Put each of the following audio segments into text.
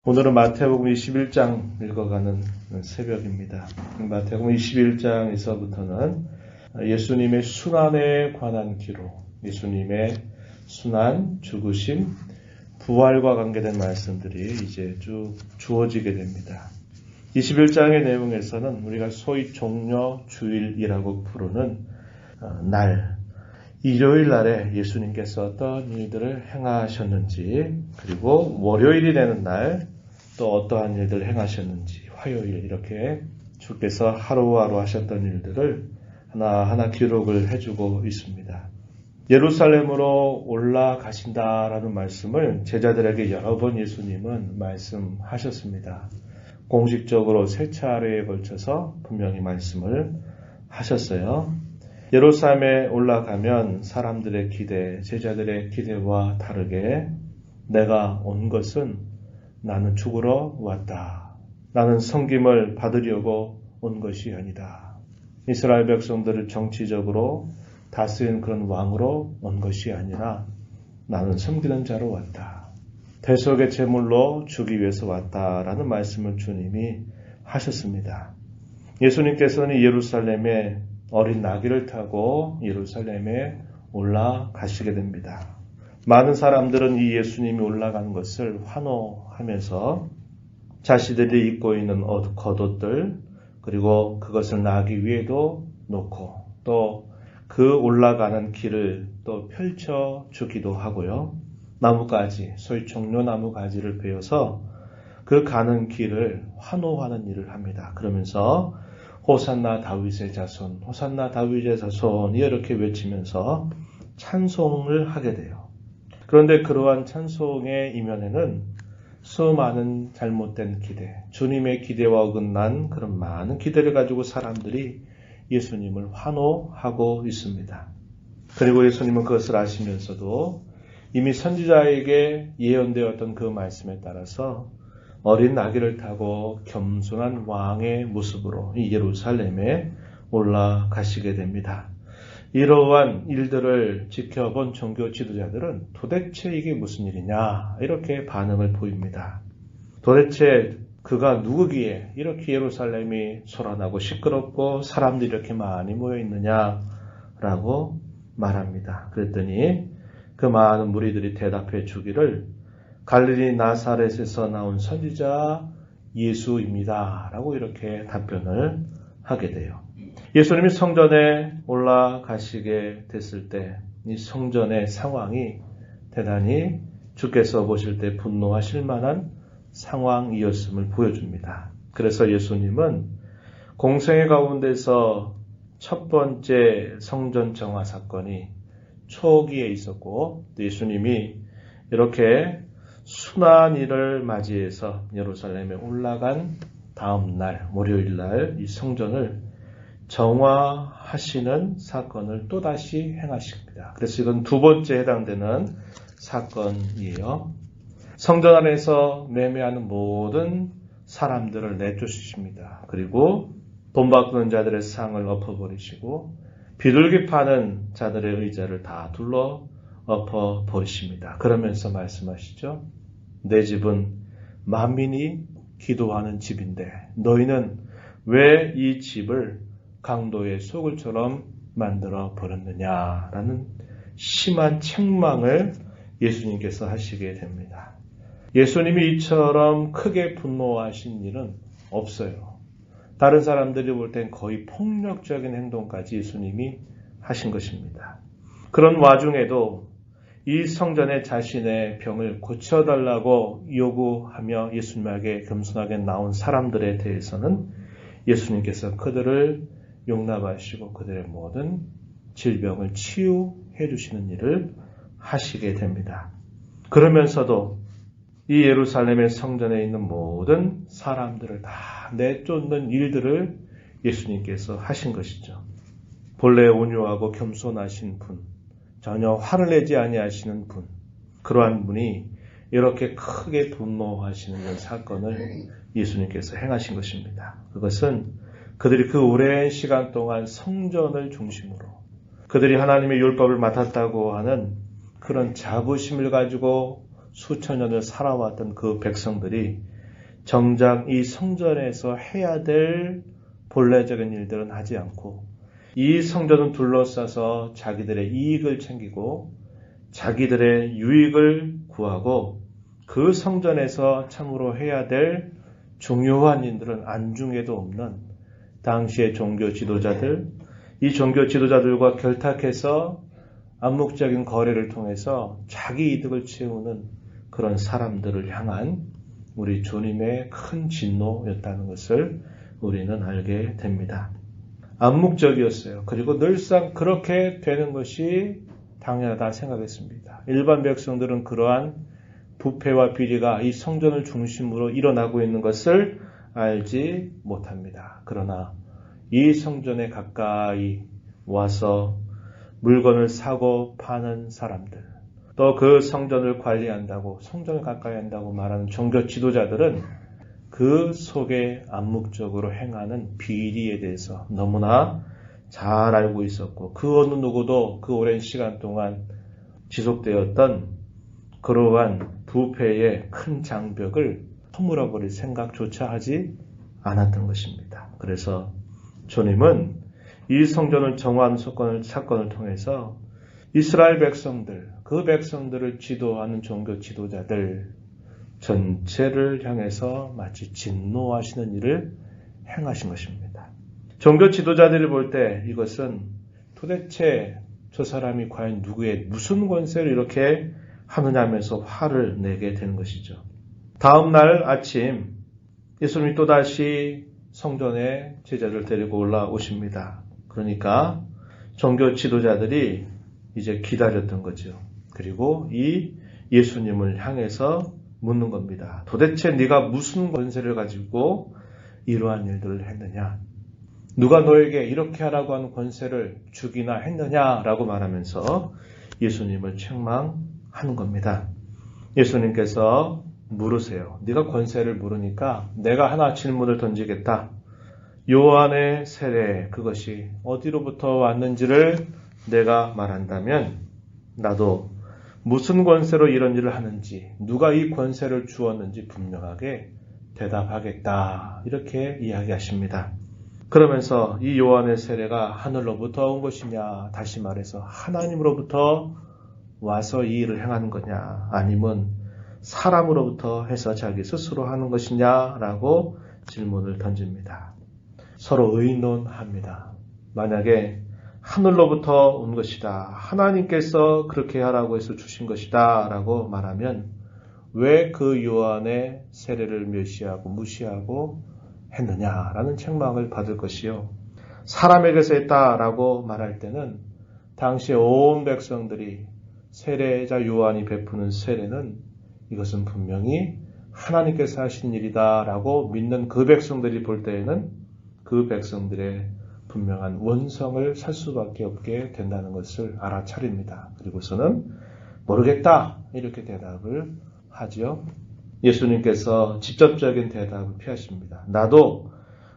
오늘은 마태복음 21장 읽어가는 새벽입니다. 마태복음 21장에서부터는 예수님의 순환에 관한 기록, 예수님의 순환, 죽으심, 부활과 관계된 말씀들이 이제 쭉 주어지게 됩니다. 21장의 내용에서는 우리가 소위 종려 주일이라고 부르는 날, 일요일 날에 예수님께서 어떤 일들을 행하셨는지, 그리고 월요일이 되는 날 또 어떠한 일들을 행하셨는지, 화요일 이렇게 주께서 하루하루 하셨던 일들을 하나하나 기록을 해주고 있습니다. 예루살렘으로 올라가신다라는 말씀을 제자들에게 여러 번 예수님은 말씀하셨습니다. 공식적으로 세 차례에 걸쳐서 분명히 말씀을 하셨어요. 예루살렘에 올라가면 사람들의 기대, 제자들의 기대와 다르게 내가 온 것은 나는 죽으러 왔다. 나는 섬김을 받으려고 온 것이 아니다. 이스라엘 백성들을 정치적으로 다스리는 그런 왕으로 온 것이 아니라 나는 섬기는 자로 왔다. 대속의 제물로 주기 위해서 왔다라는 말씀을 주님이 하셨습니다. 예수님께서는 예루살렘에 어린 나귀를 타고 예루살렘에 올라가시게 됩니다. 많은 사람들은 이 예수님이 올라가는 것을 환호하면서 자신들이 입고 있는 겉옷들, 그리고 그것을 나귀 위에도 놓고 또 그 올라가는 길을 또 펼쳐 주기도 하고요. 나뭇가지, 소위 종려나무 가지를 베어서 그 가는 길을 환호하는 일을 합니다. 그러면서 호산나 다윗의 자손, 호산나 다윗의 자손 이렇게 외치면서 찬송을 하게 돼요. 그런데 그러한 찬송의 이면에는 수많은 잘못된 기대, 주님의 기대와 어긋난 그런 많은 기대를 가지고 사람들이 예수님을 환호하고 있습니다. 그리고 예수님은 그것을 아시면서도 이미 선지자에게 예언되었던 그 말씀에 따라서 어린 나귀를 타고 겸손한 왕의 모습으로 이 예루살렘에 올라가시게 됩니다. 이러한 일들을 지켜본 종교 지도자들은 도대체 이게 무슨 일이냐 이렇게 반응을 보입니다. 도대체 그가 누구기에 이렇게 예루살렘이 소란하고 시끄럽고 사람들이 이렇게 많이 모여 있느냐라고 말합니다. 그랬더니 그 많은 무리들이 대답해 주기를 갈릴리 나사렛에서 나온 선지자 예수입니다. 라고 이렇게 답변을 하게 돼요. 예수님이 성전에 올라가시게 됐을 때 이 성전의 상황이 대단히 주께서 보실 때 분노하실 만한 상황이었음을 보여줍니다. 그래서 예수님은 공생의 가운데서 첫 번째 성전 정화 사건이 초기에 있었고 예수님이 이렇게 순환일을 맞이해서 예루살렘에 올라간 다음 날, 월요일 날 이 성전을 정화하시는 사건을 또다시 행하십니다. 그래서 이건 두 번째 해당되는 사건이에요. 성전 안에서 매매하는 모든 사람들을 내쫓으십니다. 그리고 돈 바꾸는 자들의 상을 엎어버리시고 비둘기 파는 자들의 의자를 다 둘러 엎어버리십니다. 그러면서 말씀하시죠. 내 집은 만민이 기도하는 집인데 너희는 왜 이 집을 강도의 소굴처럼 만들어 버렸느냐라는 심한 책망을 예수님께서 하시게 됩니다. 예수님이 이처럼 크게 분노하신 일은 없어요. 다른 사람들이 볼 땐 거의 폭력적인 행동까지 예수님이 하신 것입니다. 그런 와중에도 이 성전에 자신의 병을 고쳐달라고 요구하며 예수님에게 겸손하게 나온 사람들에 대해서는 예수님께서 그들을 용납하시고 그들의 모든 질병을 치유해 주시는 일을 하시게 됩니다. 그러면서도 이 예루살렘의 성전에 있는 모든 사람들을 다 내쫓는 일들을 예수님께서 하신 것이죠. 본래 온유하고 겸손하신 분, 전혀 화를 내지 아니하시는 분, 그러한 분이 이렇게 크게 분노하시는 사건을 예수님께서 행하신 것입니다. 그것은 그들이 그 오랜 시간 동안 성전을 중심으로 그들이 하나님의 율법을 맡았다고 하는 그런 자부심을 가지고 수천 년을 살아왔던 그 백성들이 정작 이 성전에서 해야 될 본래적인 일들은 하지 않고 이 성전을 둘러싸서 자기들의 이익을 챙기고 자기들의 유익을 구하고 그 성전에서 참으로 해야 될 중요한 일들은 안중에도 없는 당시의 종교 지도자들, 이 종교 지도자들과 결탁해서 암묵적인 거래를 통해서 자기 이득을 채우는 그런 사람들을 향한 우리 주님의 큰 진노였다는 것을 우리는 알게 됩니다. 암묵적이었어요. 그리고 늘상 그렇게 되는 것이 당연하다 생각했습니다. 일반 백성들은 그러한 부패와 비리가 이 성전을 중심으로 일어나고 있는 것을 알지 못합니다. 그러나 이 성전에 가까이 와서 물건을 사고 파는 사람들, 또 그 성전을 관리한다고, 성전을 가까이 한다고 말하는 종교 지도자들은 그 속에 암묵적으로 행하는 비리에 대해서 너무나 잘 알고 있었고, 그 어느 누구도 그 오랜 시간 동안 지속되었던 그러한 부패의 큰 장벽을 허물어버릴 생각조차 하지 않았던 것입니다. 그래서 주님은 이 성전을 정화하는 사건을 통해서 이스라엘 백성들, 그 백성들을 지도하는 종교 지도자들 전체를 향해서 마치 진노하시는 일을 행하신 것입니다. 종교 지도자들이 볼 때 이것은 도대체 저 사람이 과연 누구의 무슨 권세를 이렇게 하느냐 하면서 화를 내게 되는 것이죠. 다음 날 아침 예수님이 또다시 성전에 제자를 데리고 올라오십니다. 그러니까 종교 지도자들이 이제 기다렸던 거죠. 그리고 이 예수님을 향해서 묻는 겁니다. 도대체 네가 무슨 권세를 가지고 이러한 일들을 했느냐? 누가 너에게 이렇게 하라고 하는 권세를 주기나 했느냐라고 말하면서 예수님을 책망하는 겁니다. 예수님께서 물으세요. 네가 권세를 물으니까 내가 하나 질문을 던지겠다. 요한의 세례, 그것이 어디로부터 왔는지를 내가 말한다면 나도 무슨 권세로 이런 일을 하는지, 누가 이 권세를 주었는지 분명하게 대답하겠다. 이렇게 이야기하십니다. 그러면서 이 요한의 세례가 하늘로부터 온 것이냐, 다시 말해서 하나님으로부터 와서 이 일을 행하는 거냐, 아니면 사람으로부터 해서 자기 스스로 하는 것이냐라고 질문을 던집니다. 서로 의논합니다. 만약에 하늘로부터 온 것이다, 하나님께서 그렇게 하라고 해서 주신 것이다 라고 말하면 왜 그 요한의 세례를 멸시하고 무시하고 했느냐라는 책망을 받을 것이요, 사람에게서 했다라고 말할 때는 당시의 온 백성들이 세례자 요한이 베푸는 세례는 이것은 분명히 하나님께서 하신 일이다라고 믿는 그 백성들이 볼 때에는 그 백성들의 분명한 원성을 살 수밖에 없게 된다는 것을 알아차립니다. 그리고서는 모르겠다 이렇게 대답을 하죠. 예수님께서 직접적인 대답을 피하십니다. 나도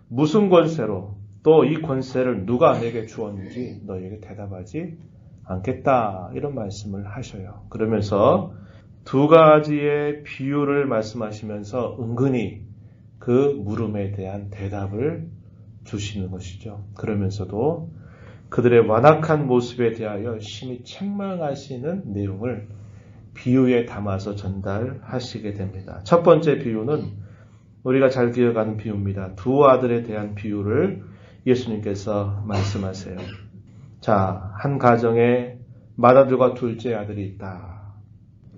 무슨 권세로 또 이 권세를 누가 내게 주었는지 너에게 대답하지 않겠다 이런 말씀을 하셔요. 그러면서 두 가지의 비유를 말씀하시면서 은근히 그 물음에 대한 대답을 주시는 것이죠. 그러면서도 그들의 완악한 모습에 대하여 심히 책망하시는 내용을 비유에 담아서 전달하시게 됩니다. 첫 번째 비유는 우리가 잘 기억하는 비유입니다. 두 아들에 대한 비유를 예수님께서 말씀하세요. 자, 한 가정에 맏아들과 둘째 아들이 있다.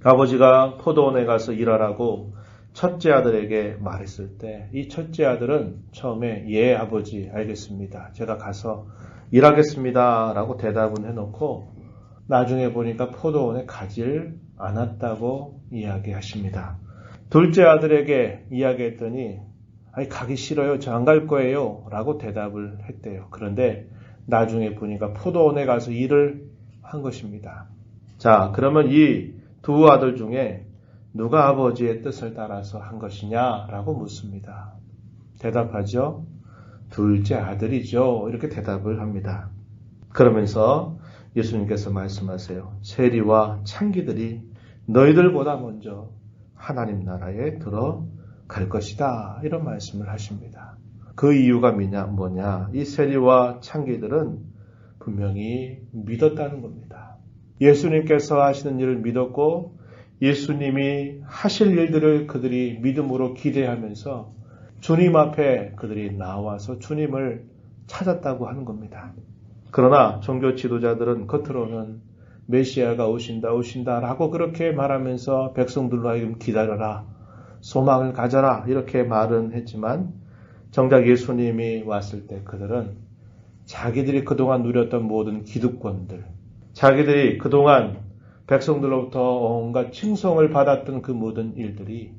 아버지가 포도원에 가서 일하라고 첫째 아들에게 말했을 때 이 첫째 아들은 처음에 예 아버지 알겠습니다. 제가 가서 일하겠습니다 라고 대답은 해놓고 나중에 보니까 포도원에 가질 않았다고 이야기하십니다. 둘째 아들에게 이야기했더니 아니 가기 싫어요. 저 안 갈 거예요 라고 대답을 했대요. 그런데 나중에 보니까 포도원에 가서 일을 한 것입니다. 자, 그러면 이 두 아들 중에 누가 아버지의 뜻을 따라서 한 것이냐라고 묻습니다. 대답하죠. 둘째 아들이죠. 이렇게 대답을 합니다. 그러면서 예수님께서 말씀하세요. 세리와 창기들이 너희들보다 먼저 하나님 나라에 들어 갈 것이다. 이런 말씀을 하십니다. 그 이유가 뭐냐? 이 세리와 창기들은 분명히 믿었다는 겁니다. 예수님께서 하시는 일을 믿었고 예수님이 하실 일들을 그들이 믿음으로 기대하면서 주님 앞에 그들이 나와서 주님을 찾았다고 하는 겁니다. 그러나 종교 지도자들은 겉으로는 메시아가 오신다 라고 그렇게 말하면서 백성들로 하여금 기다려라, 소망을 가져라 이렇게 말은 했지만 정작 예수님이 왔을 때 그들은 자기들이 그동안 누렸던 모든 기득권들, 자기들이 그동안 백성들로부터 온갖 칭송을 받았던 그 모든 일들이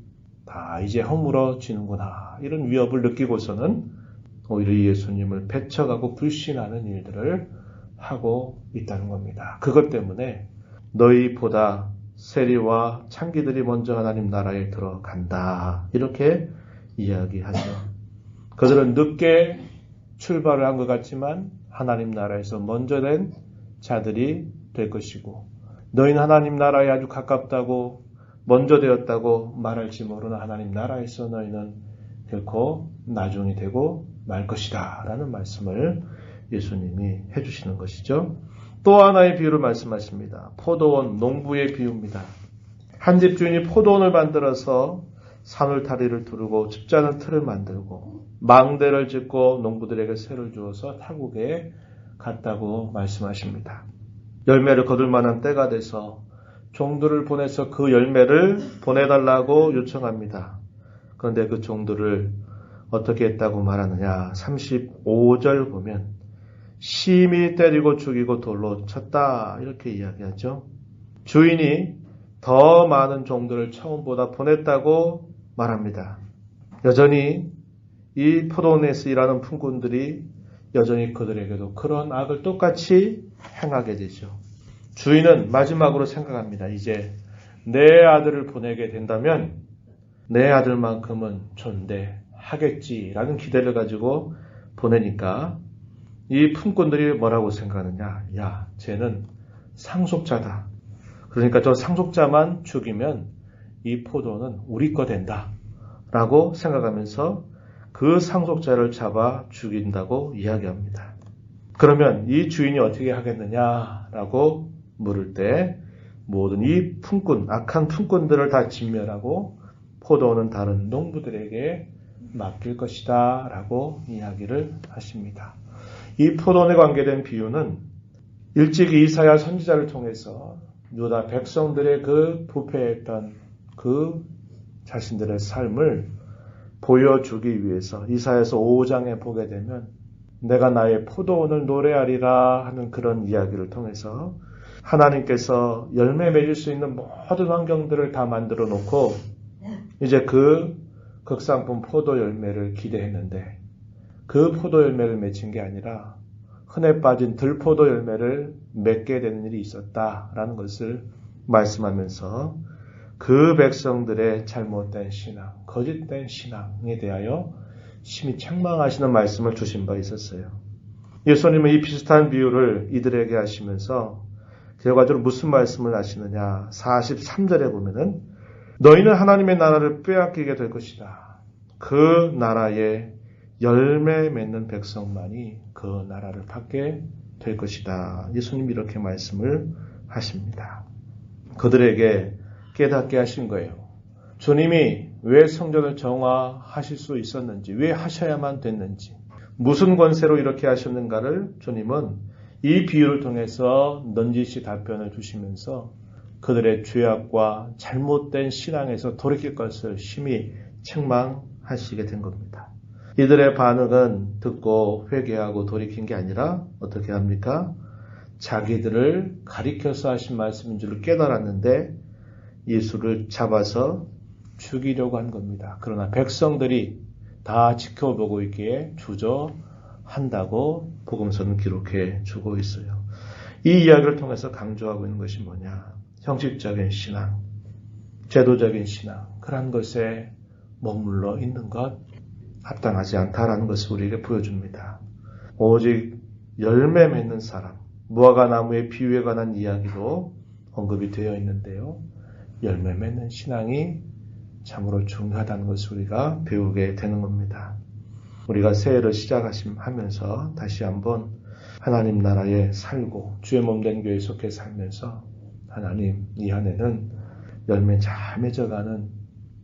다 이제 허물어지는구나 이런 위협을 느끼고서는 오히려 예수님을 배척하고 불신하는 일들을 하고 있다는 겁니다. 그것 때문에 너희보다 세리와 창기들이 먼저 하나님 나라에 들어간다 이렇게 이야기하죠. 그들은 늦게 출발을 한 것 같지만 하나님 나라에서 먼저 된 자들이 될 것이고 너희는 하나님 나라에 아주 가깝다고 먼저 되었다고 말할지 모르나 하나님 나라에서 너희는 결코 나중이 되고 말 것이다 라는 말씀을 예수님이 해주시는 것이죠. 또 하나의 비유를 말씀하십니다. 포도원 농부의 비유입니다. 한 집 주인이 포도원을 만들어서 산울타리를 두르고 줍자는 틀을 만들고 망대를 짓고 농부들에게 세를 주어서 타국에 갔다고 말씀하십니다. 열매를 거둘 만한 때가 돼서 종들을 보내서 그 열매를 보내달라고 요청합니다. 그런데 그 종들을 어떻게 했다고 말하느냐. 35절 보면 심히 때리고 죽이고 돌로 쳤다 이렇게 이야기하죠. 주인이 더 많은 종들을 처음보다 보냈다고 말합니다. 여전히 이 포도원에서 일하는 품꾼들이 여전히 그들에게도 그런 악을 똑같이 행하게 되죠. 주인은 마지막으로 생각합니다. 이제 내 아들을 보내게 된다면 내 아들만큼은 존대하겠지라는 기대를 가지고 보내니까 이 품꾼들이 뭐라고 생각하느냐. 야, 쟤는 상속자다. 그러니까 저 상속자만 죽이면 이 포도는 우리 거 된다. 라고 생각하면서 그 상속자를 잡아 죽인다고 이야기합니다. 그러면 이 주인이 어떻게 하겠느냐라고 물을 때 모든 이 품꾼, 악한 품꾼들을 다 진멸하고 포도원은 다른 농부들에게 맡길 것이다 라고 이야기를 하십니다. 이 포도원에 관계된 비유는 일찍이 이사야 선지자를 통해서 유다 백성들의 그 부패했던 그 자신들의 삶을 보여주기 위해서 이사야서 5장에 보게 되면 내가 나의 포도원을 노래하리라 하는 그런 이야기를 통해서 하나님께서 열매 맺을 수 있는 모든 환경들을 다 만들어 놓고 이제 그 극상품 포도 열매를 기대했는데 그 포도 열매를 맺힌 게 아니라 흔해 빠진 들포도 열매를 맺게 되는 일이 있었다라는 것을 말씀하면서 그 백성들의 잘못된 신앙, 거짓된 신앙에 대하여 심히 책망하시는 말씀을 주신 바 있었어요. 예수님은 이 비슷한 비유를 이들에게 하시면서 결과적으로 무슨 말씀을 하시느냐. 43절에 보면은 너희는 하나님의 나라를 빼앗기게 될 것이다. 그 나라에 열매 맺는 백성만이 그 나라를 받게 될 것이다. 예수님이 이렇게 말씀을 하십니다. 그들에게 깨닫게 하신 거예요. 주님이 왜 성전을 정화하실 수 있었는지, 왜 하셔야만 됐는지, 무슨 권세로 이렇게 하셨는가를 주님은 이 비유를 통해서 넌지시 답변을 주시면서 그들의 죄악과 잘못된 신앙에서 돌이킬 것을 심히 책망하시게 된 겁니다. 이들의 반응은 듣고 회개하고 돌이킨 게 아니라 어떻게 합니까? 자기들을 가리켜서 하신 말씀인 줄 깨달았는데 예수를 잡아서 죽이려고 한 겁니다. 그러나 백성들이 다 지켜보고 있기에 주저한다고 복음서는 기록해 주고 있어요. 이 이야기를 통해서 강조하고 있는 것이 뭐냐? 형식적인 신앙, 제도적인 신앙, 그런 것에 머물러 있는 것 합당하지 않다라는 것을 우리에게 보여줍니다. 오직 열매 맺는 사람, 무화과 나무의 비유에 관한 이야기도 언급이 되어 있는데요. 열매 맺는 신앙이 참으로 중요하다는 것을 우리가 배우게 되는 겁니다. 우리가 새해를 시작하면서 다시 한번 하나님 나라에 살고 주의 몸된 교회에 속해 살면서 하나님 이 한해는 열매 잘 맺어가는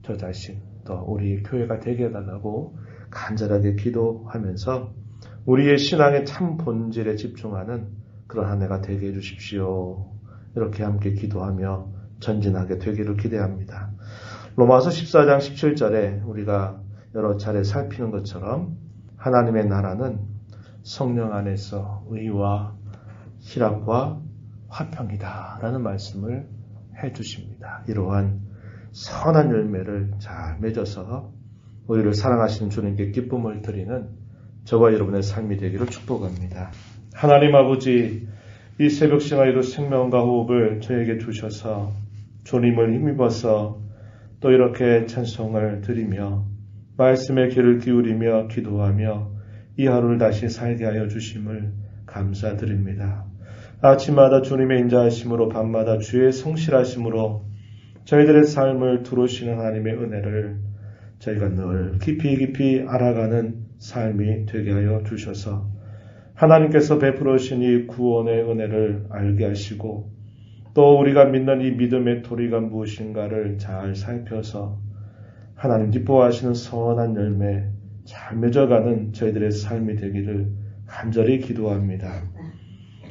저 자신 또 우리 교회가 되게 해달라고 간절하게 기도하면서 우리의 신앙의 참 본질에 집중하는 그런 한 해가 되게 해주십시오. 이렇게 함께 기도하며 전진하게 되기를 기대합니다. 로마서 14장 17절에 우리가 여러 차례 살피는 것처럼 하나님의 나라는 성령 안에서 의와 희락과 화평이다 라는 말씀을 해주십니다. 이러한 선한 열매를 잘 맺어서 우리를 사랑하시는 주님께 기쁨을 드리는 저와 여러분의 삶이 되기를 축복합니다. 하나님 아버지, 이 새벽 시간에도 생명과 호흡을 저에게 주셔서 주님을 힘입어서 또 이렇게 찬송을 드리며 말씀의 귀를 기울이며 기도하며 이 하루를 다시 살게 하여 주심을 감사드립니다. 아침마다 주님의 인자하심으로 밤마다 주의 성실하심으로 저희들의 삶을 두루시는 하나님의 은혜를 저희가 늘 깊이 알아가는 삶이 되게 하여 주셔서 하나님께서 베풀어 주신 이 구원의 은혜를 알게 하시고 또 우리가 믿는 이 믿음의 도리가 무엇인가를 잘 살펴서 하나님 기뻐하시는 선한 열매 잘 맺어가는 저희들의 삶이 되기를 간절히 기도합니다.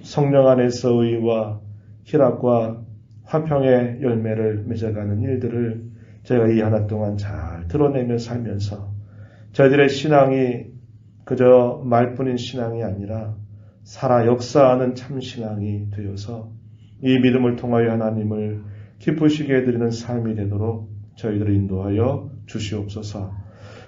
성령 안에서 의와 희락과 화평의 열매를 맺어가는 일들을 저희가 이 하나 동안 잘 드러내며 살면서 저희들의 신앙이 그저 말뿐인 신앙이 아니라 살아 역사하는 참 신앙이 되어서 이 믿음을 통하여 하나님을 기쁘시게 해드리는 삶이 되도록 저희들을 인도하여 주시옵소서.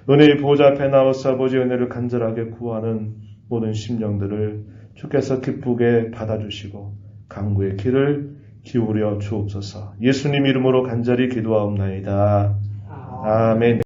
은혜의 보좌 앞에 나와서 아버지의 은혜를 간절하게 구하는 모든 심령들을 주께서 기쁘게 받아주시고 강구의 길을 기울여 주옵소서. 예수님 이름으로 간절히 기도하옵나이다. 아멘.